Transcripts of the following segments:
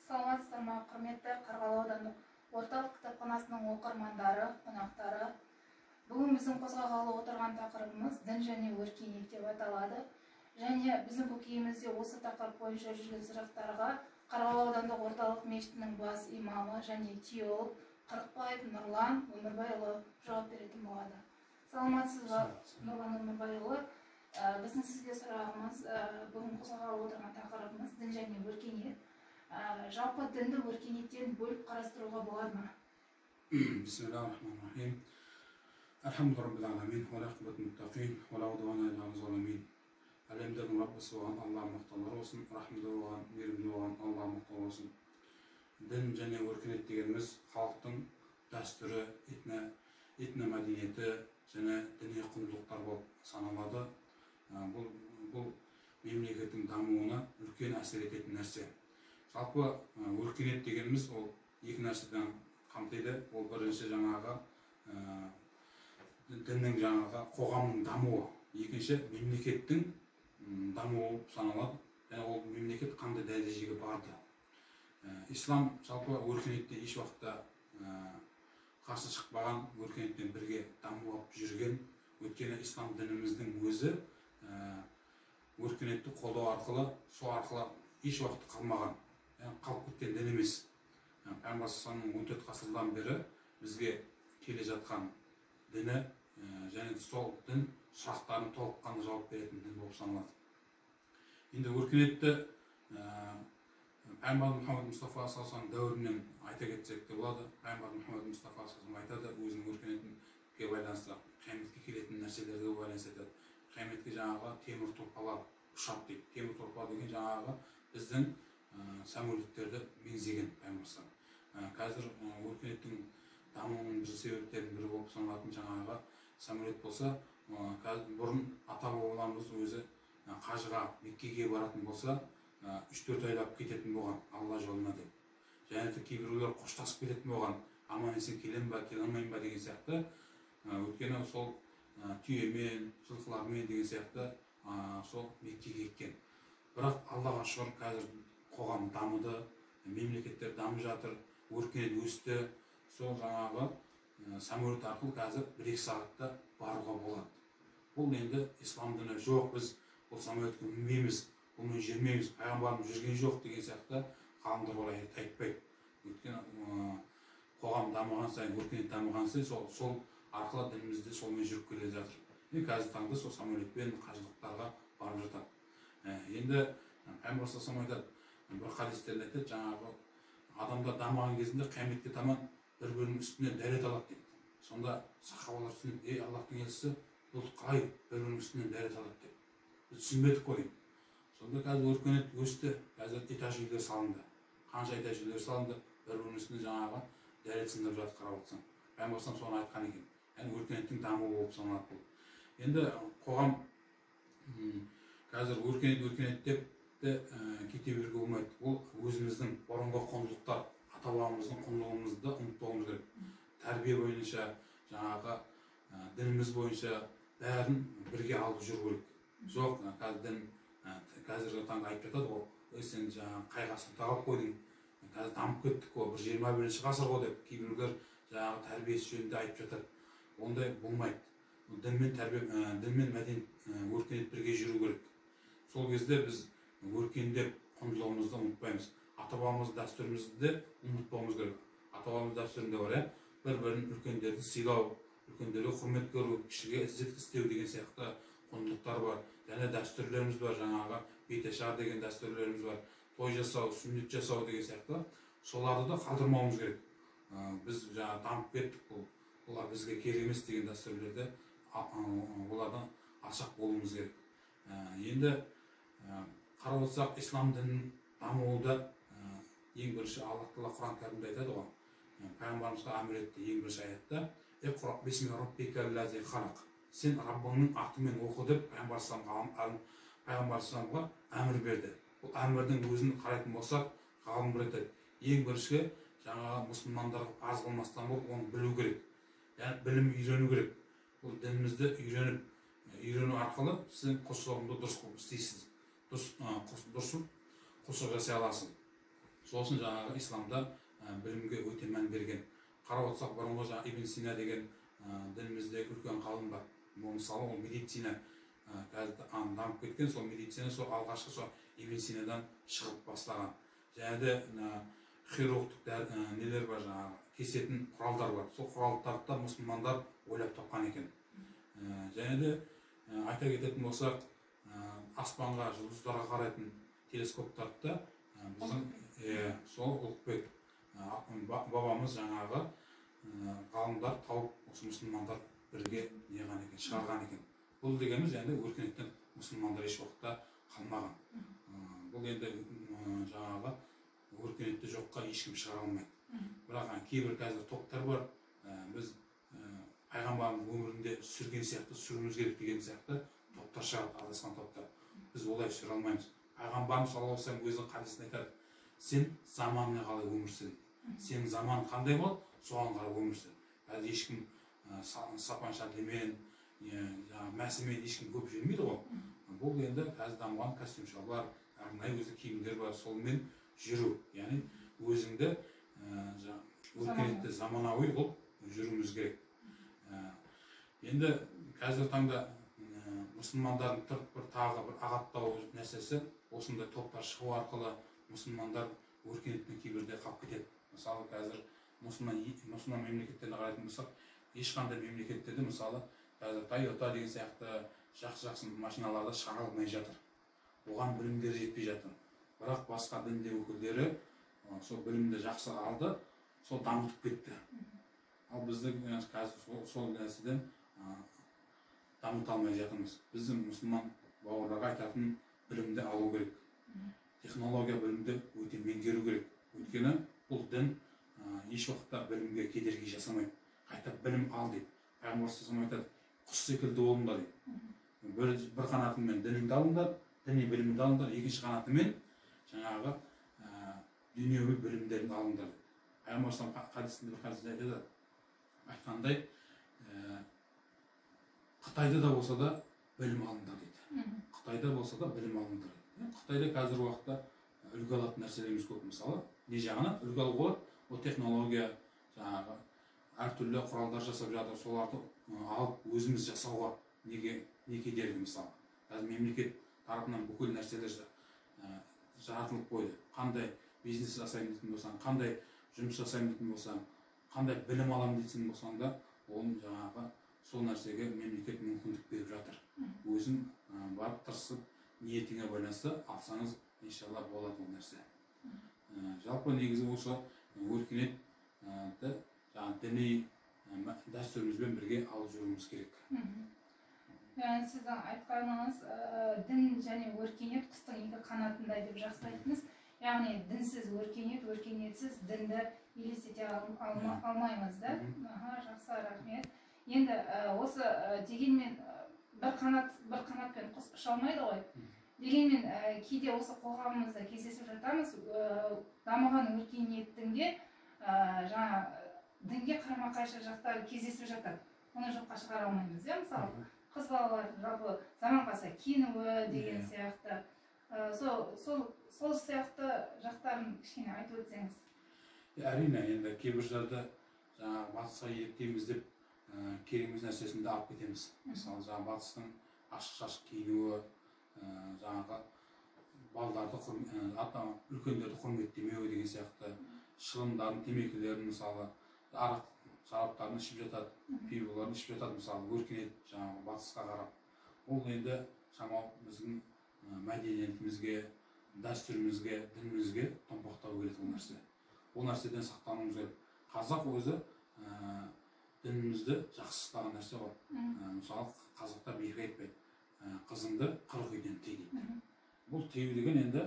Саламатсыздар ма, құрметті Қарғалы аудандық орталық кітапханасының оқырмандары, қонақтары. Бүгін біздің қозғағалы отырған тақырыбымыз дін және өркениет деп аталады. Және біздің көкейімізде осы тақырып бойынша жүрген сұрақтарға Қарғалы аудандық орталық мешітінің бас имамы және теолог Қырықбаев Нұрлан Өмірбайұлы жауап беретін болады. Саламатсыз ба, Нұрлан Өмірбайұлы? Біздің сізге сұрағымыз, бүгін қозғағалы отырған тақырыбымыз дін және өркениет. Жалпы дінді өркениеттен бөліп қарастыруға болады ма? Бисмиллахир-рахманир-рахим. Алхамдулиллахи раббил аламин, ва лақибатул муттақин, ва ла удвана илля алал залимин. Әлемдердің Раббысы болған Алла мақтаулар болсын, рахымды болған, мейірімді болған Алла мақтаулар болсын. Дін және өркениет дегеніміз халықтың дәстүрі, этномәдениеті және діни құндылықтар болып саналады. Бұл мемлекеттің дамуына үлкен әсер ететін нәрсе. Жалпы өркениет дегеніміз ол екі нәрседен қамтиды. Ол бірінші жаңағы діннің жаңағы қоғамның дамуы, екінші мемлекеттің дамуы саналады. Және ол мемлекет қандай дәрежеге барды. Ислам жалпы өркениетте еш уақытта қарсы шықпаған, өркениетпен бірге дамып жүрген. Өйткені ислам дініміздің өзі өркениетті қолдау арқылы, сол арқылы еш уақытта қалмаған, қалып кеткен дін емес. Пайғамбар саллаллаху алейхи 14 ғасырдан бері бізге келе жатқан діні және сол дін сұрақтарын толыққанды жауап беретін дін болып саналады. Енді өркениетті Пайғамбар Мұхаммед Мұстафа саллаллаху дәуірінен айта кетсек те болады. Пайғамбар Мұхаммед Мұстафа саллаллаху айтады, өзінің өркениетке байланысты қияметке келетін нәрселерге байланысты айтады. Қияметке жаңағы темір тұлпалар ұшады дейді. Темір тұлпа деген жаңағы біздің самолеттерді меңзеген Пайғамбар. Қазір өркениеттің дамуының бір себептерінің бірі болып саналатын жаңағы самолет болса, бұрын ата-бабаларымыз өзі қажыға, Меккеге баратын болса, 3-4 айлап кететін болған Алла жолына деп. Және де кейбіреулер қоштасып кететін болған, аман есен келем ба, келе алмайм ба деген сияқты. Өйткені сол түйемен, жылқылармен деген сияқты сол Меккеге кеткен. Бірақ Аллаға шүкір, қазір қоғам дамыды, мемлекеттер дамып жатыр, өркениет өсті. Сол жаңағы самолет арқылы қазір 1-2 сағатта баруға болады. Бұл енді ислам діні жоқ, біз бұл самолетке мінбейміз, бұны жүрмейміз, пайғамбарымыз жүрген жоқ деген сияқты ғалымдар олай айтпайды. Өйткені қоғам дамыған сайын, өркениет дамыған сайын сол арқылы дінімізде солмен жүріп келе жатыр. Қазір таңда сол самолетпен қажылықтарға барып жатады. Енді Пайғамбар саллаллаху айтады, бір хадистерде айтады, жаңағы адамдар дамыған кезінде қияметке таман бір-бірінің үстіне дәрет алады дейді. Сонда сахабалар түсініп, Аллахтың елшісі, бұл қалай бір-бірінің үстінен дәрет алады деп. Біз түсінбедік қой. Сонда қазір өркениет өсті, қазір этаж үйлер салынды. Қанша этаж үйлер салынды, бір-бірінің үстіне жаңағы дәрет сындырып жатыр, қарап отырсаң. Пайғамбар соны айтқан екен. Яғни өркениеттің дамуы болып саналады бұл. Енді қоғам қазір өркениет деп кете беруге болмайды. Ол өзіміздің бұрынғы құндылықтар, ата-бабамыздың құндылығымызды ұмытпауымыз керек. Тәрбие бойынша, жаңағы дініміз бойынша бәрін бірге алып жүру керек. Жоқ, қазіргі таңда айтып жатады ғой, сен жаңағы қай ғасырда қалып қойдың, қазір дамып кеттік қой, бір 21-ші ғасыр ғой деп кейбіреулер жаңағы тәрбиесі жөнінде айтып жатады. Ондай болмайды. Дін мен мәдениет, өркениет бірге жүру керек. Сол кезде біз өркендеп құндылығымызды ұмытпаймыз. Ата-бабамыз дәстүрімізді де ұмытпауымыз керек. Ата-бабамыз дәстүрінде бар, бір-бірін үлкендерді сыйлау, үлкендерге құрмет көру, кішіге ізет істеу деген сияқты құндылықтар бар. Және дәстүрлеріміз бар, жаңағы беташар деген дәстүрлеріміз бар. Той жасау, сүннет жасау деген сияқты. Соларды да қалдырмауымыз керек. Біз жаңағы дамып кеттік, олар бізге керек емес деген дәстүрлерді олардан алшақ болуымыз керек. Енді қарап отырсақ, ислам дінінің дамуында ең бірінші Аллах Тағала Құран кәрімде айтады ғой. Пайғамбарымызға әмір етті ең бірінші аятта: "Иқра бисми раббикаллази халақ". Сен Раббыңның атымен оқы деп Пайғамбар саллаллаху әмір берді. Бұл әмірдің өзін қарайтын болсақ, ғалымдар айтады, ең бірінші жаңағы мұсылмандарға парыз қылмастан болып оны білу керек. Яғни білім үйрену керек. Бұл дінімізді үйрену арқылы сіз құлшылығыңды дұрыс қылып істейсіз. Дұрыс құлшылық жасай аласың. Сосын жаңағы исламда білімге өте мән берген. Қарап отырсақ, бұрынғы жаңағы Ибн Сина деген дінімізде үлкен ғалым бар. Мысалы ол медицина қазір дамып кеткен, сол медицина сол алғашқы сол Ибн Синадан шығып бастаған. Және де хирургтық нелер бар, жаңағы кесетін құралдар бар. Сол құралдарды да мұсылмандар ойлап тапқан екен. Және де айта кететін болсақ, аспанға, жұлдыздарға қарайтын телескоптарды да біздің сол Ұлықбек бабамыз жаңағы ғалымдар тауып, осы мұсылмандар бірге неған екен, шығарған екен. Бұл дегеніміз енді өркениеттен мұсылмандар еш уақытта қалмаған. Бұл енді жаңағы өркениетті жоққа ешкім шығара алмайды. Бірақ кейбір қазір топтар бар, біз пайғамбарымыз өмірінде сүрген сияқты, сүруіміз керек деген сияқты топтар шығады, адасқан топтар. Біз олай сүре алмаймыз. Пайғамбарымыз саллаллаху алейхи вассалам өзінің хадисінде айтады: сен заманына қалай өмір сүр. Сенің заман қандай болады, соған қарай өмір сүр. Қазір ешкім сапаншалдемен, мәсімен ешкім көп жүрмейді ғой. Бұл енді қазір дамыған костюм шалбар, арнайы өзі киімдер бар, солмен жүру. Яғни өзіңді өркениетті заманауи қылып жүруіміз керек. Енді қазір таңда мұсылмандардың тағы бір ағаттау нәрсесі, осындай топтар шығу арқылы мұсылмандар өркениеттен кейбірде қалып кетеді. Мысалы қазір мұсылман мемлекеттеріне қарайтын болсақ, ешқандай мемлекеттерде мысалы қазір Toyota деген сияқты жақсы машиналарды шығара алмай жатыр. Оған білімдері жетпей жатыр. Бірақ басқа дін өкілдері сол білімді жақсы алды, сол дамытып кетті. Ал біздің қазір сол нәрседен дамыта алмай жатырмыз. Біздің мұсылман бауырларға айтатын білімді алу керек. Технология білімді өте меңгеру керек. Өйткені бұл дін еш уақытта білімге кедергі жасамайды. Қайта білім ал дейді. Пайғамбар саллаллаху айтады: құс секілді болыңдар дейді. Бір қанатымен дініңді алыңдар, діни білімді алыңдар, екінші қанатымен жаңағы дүниеви білімдерді алыңдар дейді. Пайғамбар саллаллаху хадисінде бір хадисте айтады, айтқандай, Қытайда да болса да білім алыңдар дейді. Қытайда болса да білім алыңдар дейді. Қытайда қазір уақытта үлгі алатын нәрселеріміз көп. Мысалы, не жағынан үлгі алуға болады? Ол технология, жаңағы әртүрлі құралдар жасап жатыр, соларды алып өзіміз жасауға не кедергі мысалы. Қазір мемлекет тарапынан бүкіл нәрселер жаратылып қойды. Қандай бизнес жасаймын дейтін болсаң, қандай жұмыс жасаймын дейтін болсаң, қандай білім аламын дейтін болсаң да, ол жаңағы сол нәрсеге мемлекет мүмкіндік беріп жатыр. Өзің барып тырысып, ниетіңе байланысты алсаңыз, иншалла болады ол нәрсе. Жалпы негізі осы өркениетті діни дәстүрімізбен бірге алып жүруіміз керек. Яғни сіздің айтқаныңыз дін және өркениет құстың екі қанатындай деп жақсы айттыңыз. Яғни дінсіз өркениет, өркениетсіз дінді елестете алмаймыз да? Жақсы, рахмет. Енді осы дегенмен бір қанатпен құс ұша алмайды ғой. Дегенмен кейде осы қоғамымызда кездесіп жатамыз, дамыған өркениеттің де жаңа дінге қарама-қайшы жақтары кездесіп жатады. Оны жоққа шығара алмаймыз, мысалы қыз балалар жалпы заманға сай киінуі деген сияқты. Сол сияқты жақтарын кішкене айтып өтсеңіз. Әрине, енді кейбір жерде жаңағы батысқа еліктейміз деп кереміз нәрсесінде алып кетеміз. Мысалы, жаңағы батыстың ашық-шашық киінуі, жаңағы балаларды, үлкендерді құрметтемеу деген сияқты, шылымдарын, темекілерін, мысалы, арақ шараптарын ішіп жатады, пиволарын ішіп жатады, мысалы, өркениет жаңағы батысқа қарап. Ол енді шамал біздің мәдениетімізге, дәстүрімізге, дінімізге томпақтау келеді ол нәрсе. Ол нәрседен сақтануымыз керек. Қазақ өзі дінімізді жақсы ұстаған нәрсе бар. Мысалы, қазақтар бекер айтпайды, қызыңды 40 үйден тый дейді. Бұл тыю деген енді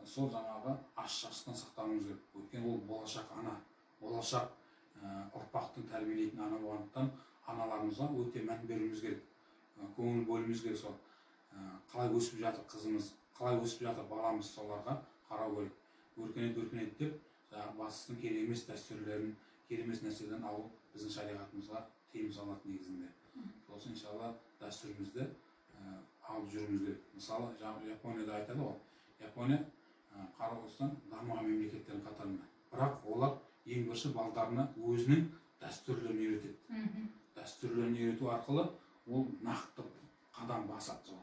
сол жаңағы аш-шашықтан сақтануымыз керек. Өйткені ол болашақ ана, болашақ ұрпақтың тәрбиелейтін ана болғандықтан аналарымызға өте мән беруіміз керек. Көңіл бөлуіміз керек. Сол қалай өсіп жатыр қызымыз, қалай өсіп жатыр баламыз, соларға қарау керек. Өркениет деп батыстың керек емес дәстүрлерін, керек емес нәрседен алу біздің шариғатымызға тыйым салатын негізінде. Сосын иншалла дәстүрімізді алып жүруіміз керек. Мысалы, Японияда айтады ғой, Япония Қарақстан дамыған мемлекеттердің қатарында. Бірақ олар ең бірінші балдарына өзінің дәстүрлерін үйретеді. Дәстүрлерін үйрету арқылы ол нақты қадам басады.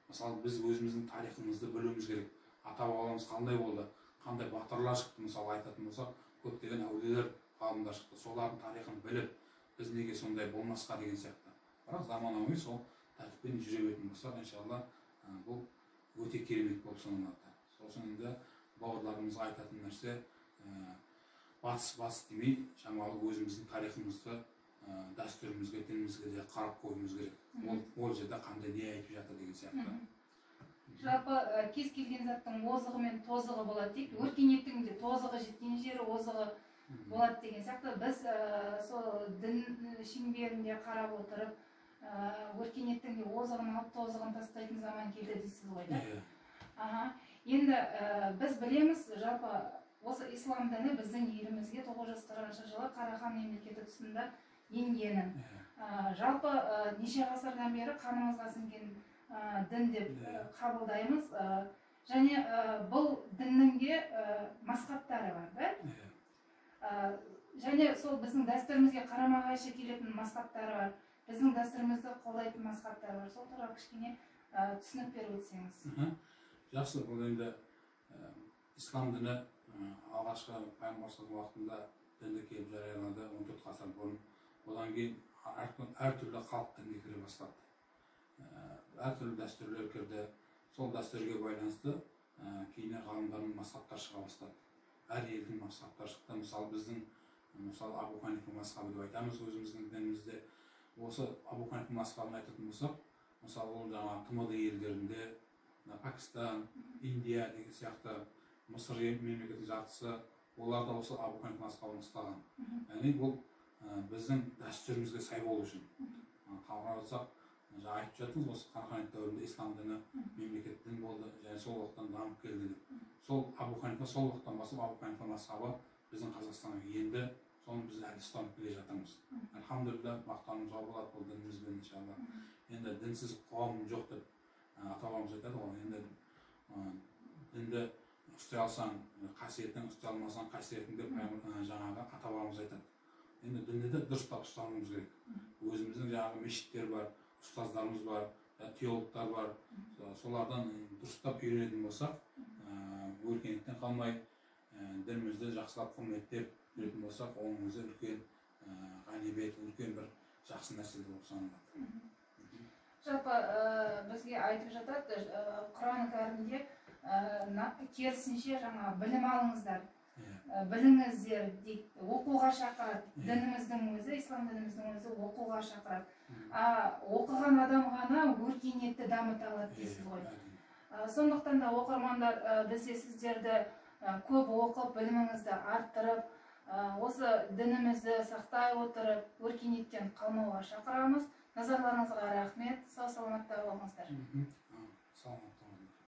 Мысалы, біз өзіміздің тарихымызды білуіміз керек. Ата-бабаларымыз қандай болды, қандай батырлар шықты, мысалы айтатын болсақ, көптеген әулиелер, ғалымдар шықты. Солардың тарихын біліп, біз неге сондай болмасқа деген сияқты. Бірақ заманауи сол тәртіппен жүре беретін болсақ, иншалла, бұл өте керемет болып саналады. Сосын енді бауырларымызға айтатын нәрсе, батыс демей, шамалы өзіміздің тарихымызды, дәстүрімізге, дінімізге де қарап қоюымыз керек. Ол жерде қандай не айтып жатыр деген сияқты. Жалпы кез келген заттың озығы мен тозығы болады дейік. Өркениеттің де тозығы жеткен жері озығы болады деген сияқты. Біз сол дін шеңберінде қарап отырып, өркениеттің де озығын алып тозығын тастайтын заман келді дейсіз ғой, да? Енді біз білеміз, жалпы осы ислам діні біздің елімізге 940 жылы Қарахан мемлекеті тұсында енгенін. Жалпы неше ғасырдан бері қанымызға сіңген дін деп қабылдаймыз. Және бұл діннің де масхабтары бар, да? Және сол біздің дәстүрімізге қарама-қайшы келетін масхабтары бар. Біздің дәстүрімізді қолдайтын масхабтары бар. Сол туралы кішкене түсінік беріп өтсеңіз. Жақсы, бұл енді ислам діні алғашқы пайғамбар уақытында дінді келіп жарияланды 14 ғасыр бұрын. Одан кейін әртүрлі халық дінге кіре бастады. Әртүрлі дәстүрлер кірді. Сол дәстүрге байланысты кейіннен ғалымдардың мазһабтар шыға бастады. Әр елдің мазһабтары шықты. Мысалы біздің Абу Ханифа мазһабы деп айтамыз өзіміздің дінімізде. Осы Абу Ханифа мазһабын айтатын болсақ, мысалы ол жаңағы тмд елдерінде, Пакистан, Индия деген сияқты, Мысыр мемлекетінің жартысы, олар да осы Абу Ханифа мазһабын ұстаған. Яғни бұл біздің дәстүрімізге сай болу үшін. Қарап отырсақ, жаңа айтып жатырмыз, осы Қараханит дәуірінде ислам діні мемлекет дін болды, және сол уақыттан дамып келді деп. Сол Абу Ханифа сол уақыттан бастап Абу Ханифа мазһабы біздің Қазақстанға енді, соны біз әлі ұстанып келе жатырмыз. Альхамдулилля, мақтануымызға болады бұл дінімізбен иншалла. Енді дінсіз қауым жоқ деп ата-бабамыз айтады ғой. Енді дінді ұстай алсаң қасиетін, ұстай алмасаң қасиетін деп жаңағы ата-бабамыз айтады. Енді дінді де дұрыстап ұстануымыз керек. Өзіміздің жаңағы мешіттер бар, ұстаздарымыз бар, теологтар бар. Солардан дұрыстап үйренетін болсақ, өркениеттен қалмай, дінімізді жақсылап құрметтеп жүретін болсақ, оның өзі үлкен ғанибет, үлкен бір жақсы нәрсе болып саналады. Жалпы бізге айтып жатады, Құран кәрімде керісінше жаңа білім алыңыздар, біліңіздер дейді, оқуға шақырады. Дініміздің өзі, ислам дініміздің өзі оқуға шақырады. Оқыған адам ғана өркениетті дамыта алады дейсіз ғой. Сондықтан да оқырмандар, біз де сіздерді көп оқып, біліміңізді арттырып, осы дінімізді сақтай отырып, өркениеттен қалмауға шақырамыз. Назарларыңызға рахмет. Сау саламатта болыңыздар.